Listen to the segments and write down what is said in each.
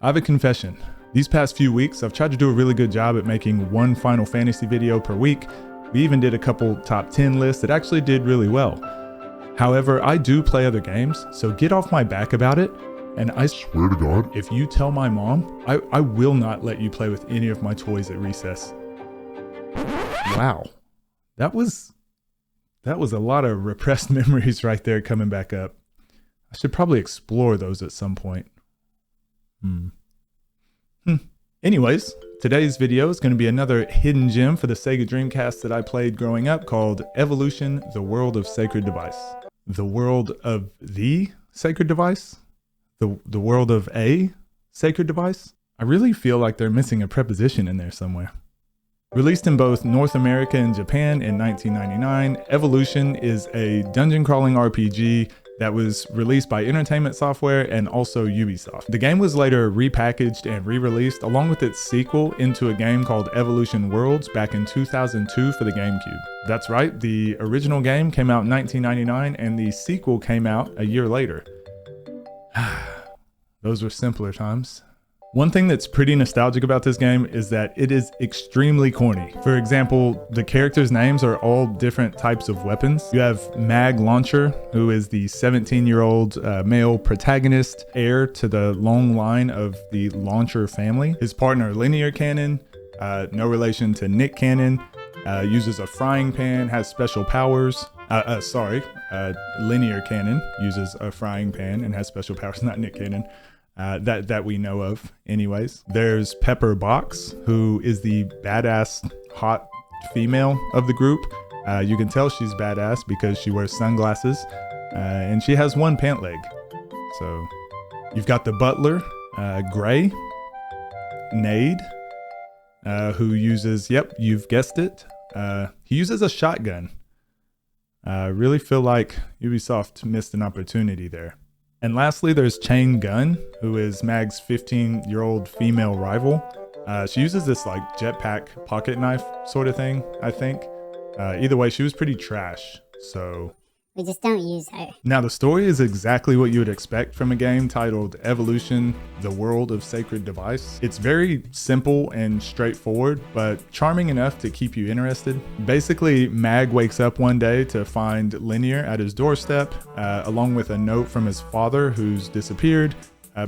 I have a confession. These past few weeks, I've tried to do a really good job at making one Final Fantasy video per week. We even did a couple top 10 lists that actually did really well. However, I do play other games, so get off my back about it. And I swear to God, if you tell my mom, I will not let you play with any of my toys at recess. Wow. That was a lot of repressed memories right there coming back up. I should probably explore those at some point. Anyways, today's video is going to be another hidden gem for the Sega Dreamcast that I played growing up called Evolution: The World of Sacred Device. The world of the sacred device? The world of a sacred device? I really feel like they're missing a preposition in there somewhere. Released in both North America and Japan in 1999, Evolution is a dungeon crawling RPG that was released by Entertainment Software and also Ubisoft. The game was later repackaged and re-released along with its sequel into a game called Evolution Worlds back in 2002 for the GameCube. That's right, the original game came out in 1999 and the sequel came out a year later. Those were simpler times. One thing that's pretty nostalgic about this game is that it is extremely corny. For example, the characters' names are all different types of weapons. You have Mag Launcher, who is the 17-year-old male protagonist, heir to the long line of the Launcher family. His partner, Linear Cannon, no relation to Nick Cannon, uses a frying pan, has special powers. Linear Cannon uses a frying pan and has special powers, not Nick Cannon. That we know of anyways. There's Pepper Box, who is the badass hot female of the group. You can tell she's badass because she wears sunglasses and she has one pant leg. So you've got the butler, Gray, Nade, who uses, yep, you've guessed it. He uses a shotgun. I really feel like Ubisoft missed an opportunity there. And lastly, there's Chain Gun, who is Mag's 15-year-old female rival. She uses this like jetpack pocket knife sort of thing, I think. Either way, she was pretty trash, so... We just don't use her. Now, the story is exactly what you would expect from a game titled Evolution: The World of Sacred Device. It's very simple and straightforward, but charming enough to keep you interested. Basically, Mag wakes up one day to find Linear at his doorstep, along with a note from his father who's disappeared.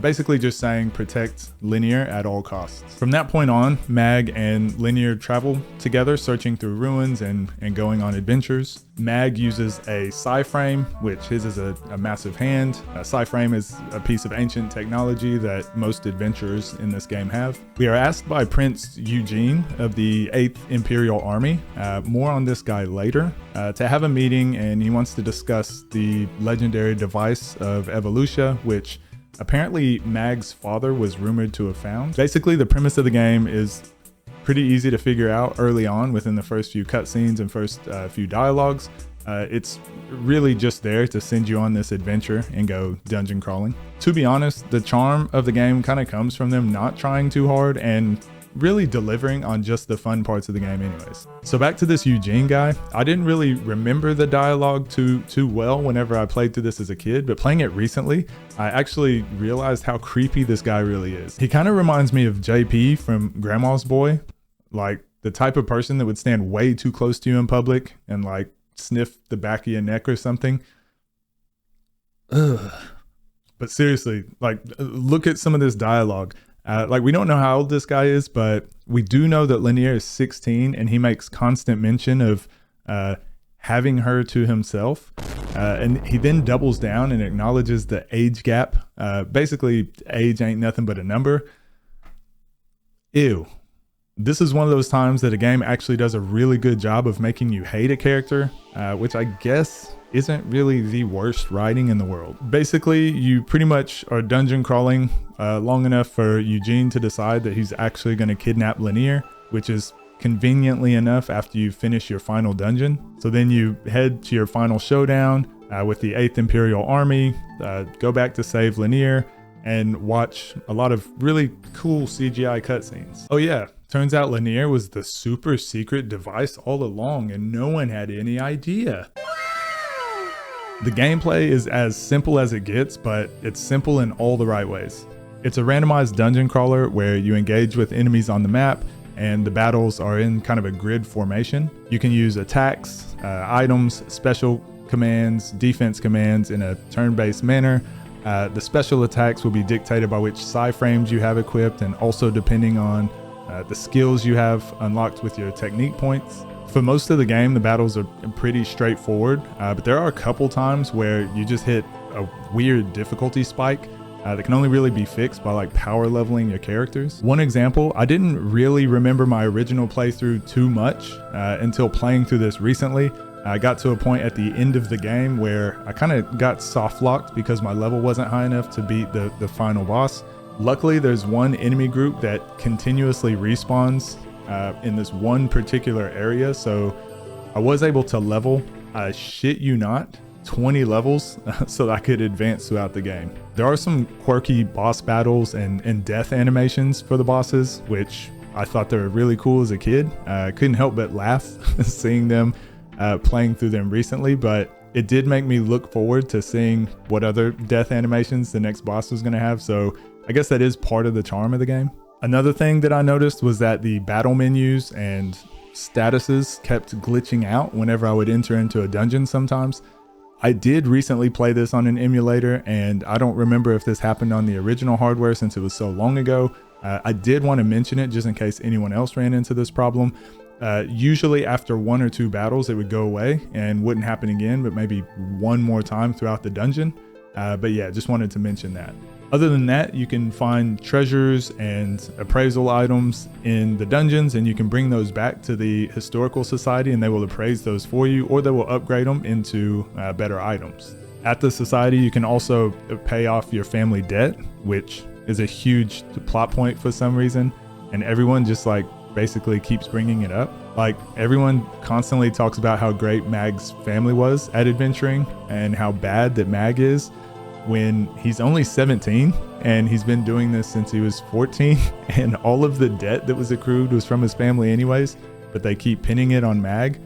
Basically just saying protect Linear at all costs. From that point on, Mag and Linear travel together, searching through ruins and going on adventures. Mag uses a Psy-frame, which his is a massive hand. A Psy-frame is a piece of ancient technology that most adventurers in this game have. We are asked by Prince Eugene of the 8th Imperial Army, more on this guy later, to have a meeting, and he wants to discuss the legendary device of Evolution, which apparently Mag's father was rumored to have found. Basically, the premise of the game is pretty easy to figure out early on within the first few cutscenes and first few dialogues. It's really just there to send you on this adventure and go dungeon crawling. To be honest, the charm of the game kind of comes from them not trying too hard and really delivering on just the fun parts of the game anyways. So back to this Eugene guy. I didn't really remember the dialogue too well whenever I played through this as a kid, but playing it recently, I actually realized how creepy this guy really is. He kind of reminds me of JP from Grandma's Boy, like the type of person that would stand way too close to you in public and like sniff the back of your neck or something. Ugh. But seriously, like look at some of this dialogue. Like we don't know how old this guy is, but we do know that Linear is 16 and he makes constant mention of having her to himself. And he then doubles down and acknowledges the age gap. Basically, age ain't nothing but a number. Ew. This is one of those times that a game actually does a really good job of making you hate a character, which I guess isn't really the worst writing in the world. Basically, you pretty much are dungeon crawling long enough for Eugene to decide that he's actually going to kidnap Linear, which is conveniently enough after you finish your final dungeon. So then you head to your final showdown with the 8th Imperial Army, go back to save Linear, and watch a lot of really cool CGI cutscenes. Oh yeah, turns out Linear was the super secret device all along and no one had any idea. The gameplay is as simple as it gets, but it's simple in all the right ways. It's a randomized dungeon crawler where you engage with enemies on the map, and the battles are in kind of a grid formation. You can use attacks, items, special commands, defense commands in a turn-based manner. The special attacks will be dictated by which frames you have equipped, and also depending on the skills you have unlocked with your technique points. For most of the game, the battles are pretty straightforward, but there are a couple times where you just hit a weird difficulty spike that can only really be fixed by like power leveling your characters. One example, I didn't really remember my original playthrough too much until playing through this recently. I got to a point at the end of the game where I kind of got soft locked because my level wasn't high enough to beat the final boss. Luckily, there's one enemy group that continuously respawns in this one particular area, so I was able to level, I shit you not, 20 levels so that I could advance throughout the game. There are some quirky boss battles and death animations for the bosses, which I thought they were really cool as a kid. I couldn't help but laugh seeing them playing through them recently, but it did make me look forward to seeing what other death animations the next boss was going to have, so I guess that is part of the charm of the game. Another thing that I noticed was that the battle menus and statuses kept glitching out whenever I would enter into a dungeon sometimes. I did recently play this on an emulator, and I don't remember if this happened on the original hardware since it was so long ago. I did want to mention it just in case anyone else ran into this problem. Usually after 1 or 2 battles, it would go away and wouldn't happen again, but maybe one more time throughout the dungeon. But yeah, just wanted to mention that. Other than that, you can find treasures and appraisal items in the dungeons, and you can bring those back to the historical society and they will appraise those for you, or they will upgrade them into better items. At the society, you can also pay off your family debt, which is a huge plot point for some reason, and everyone just like basically keeps bringing it up. Like, everyone constantly talks about how great Mag's family was at adventuring and how bad that Mag is, when he's only 17 and he's been doing this since he was 14, and all of the debt that was accrued was from his family anyways, but they keep pinning it on Mag.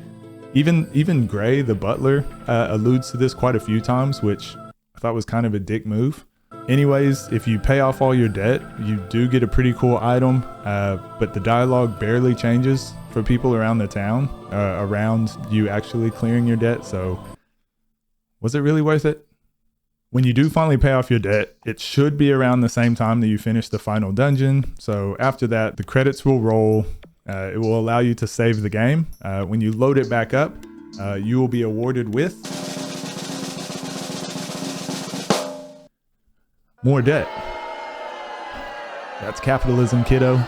Even Gray, the butler, alludes to this quite a few times, which I thought was kind of a dick move. Anyways, if you pay off all your debt, you do get a pretty cool item, but the dialogue barely changes for people around the town, around you actually clearing your debt, so was it really worth it? When you do finally pay off your debt, it should be around the same time that you finish the final dungeon. So after that, the credits will roll. It will allow you to save the game. When you load it back up, you will be awarded with more debt. That's capitalism, kiddo.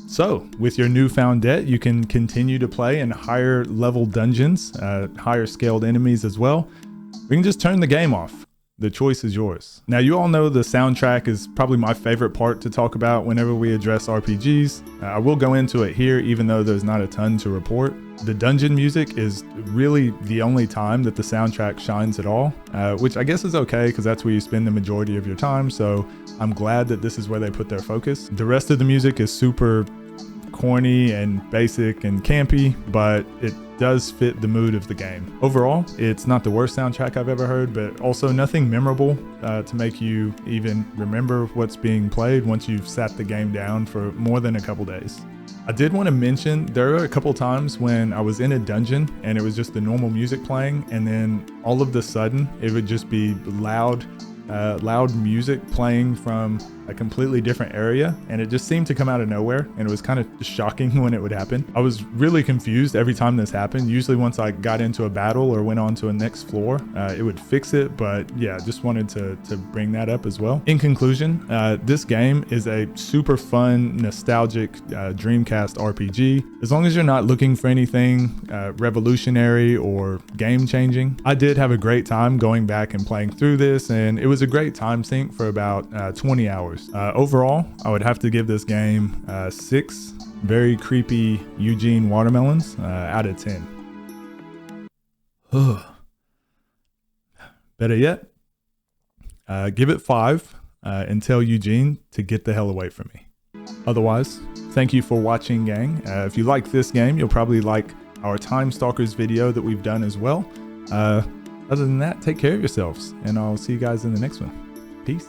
So with your newfound debt, you can continue to play in higher level dungeons, higher scaled enemies as well. We can just turn the game off. The choice is yours. Now, you all know the soundtrack is probably my favorite part to talk about whenever we address RPGs. I will go into it here, even though there's not a ton to report. The dungeon music is really the only time that the soundtrack shines at all, which I guess is okay because that's where you spend the majority of your time. So I'm glad that this is where they put their focus. The rest of the music is super corny and basic and campy, but it does fit the mood of the game. Overall, it's not the worst soundtrack I've ever heard, but also nothing memorable to make you even remember what's being played once you've sat the game down for more than a couple days. I did want to mention there are a couple times when I was in a dungeon and it was just the normal music playing, and then all of the sudden it would just be loud music playing from a completely different area, and it just seemed to come out of nowhere, and it was kind of shocking when it would happen. I was really confused every time this happened. Usually once I got into a battle or went on to a next floor, it would fix it, but yeah, just wanted to bring that up as well. In conclusion, this game is a super fun, nostalgic Dreamcast RPG. As long as you're not looking for anything revolutionary or game-changing. I did have a great time going back and playing through this, and it was a great time sink for about 20 hours. Overall, I would have to give this game 6 very creepy Eugene watermelons out of 10. Better yet, give it 5 and tell Eugene to get the hell away from me. Otherwise, thank you for watching, gang. If you like this game, you'll probably like our Time Stalkers video that we've done as well. Other than that, take care of yourselves, and I'll see you guys in the next one. Peace.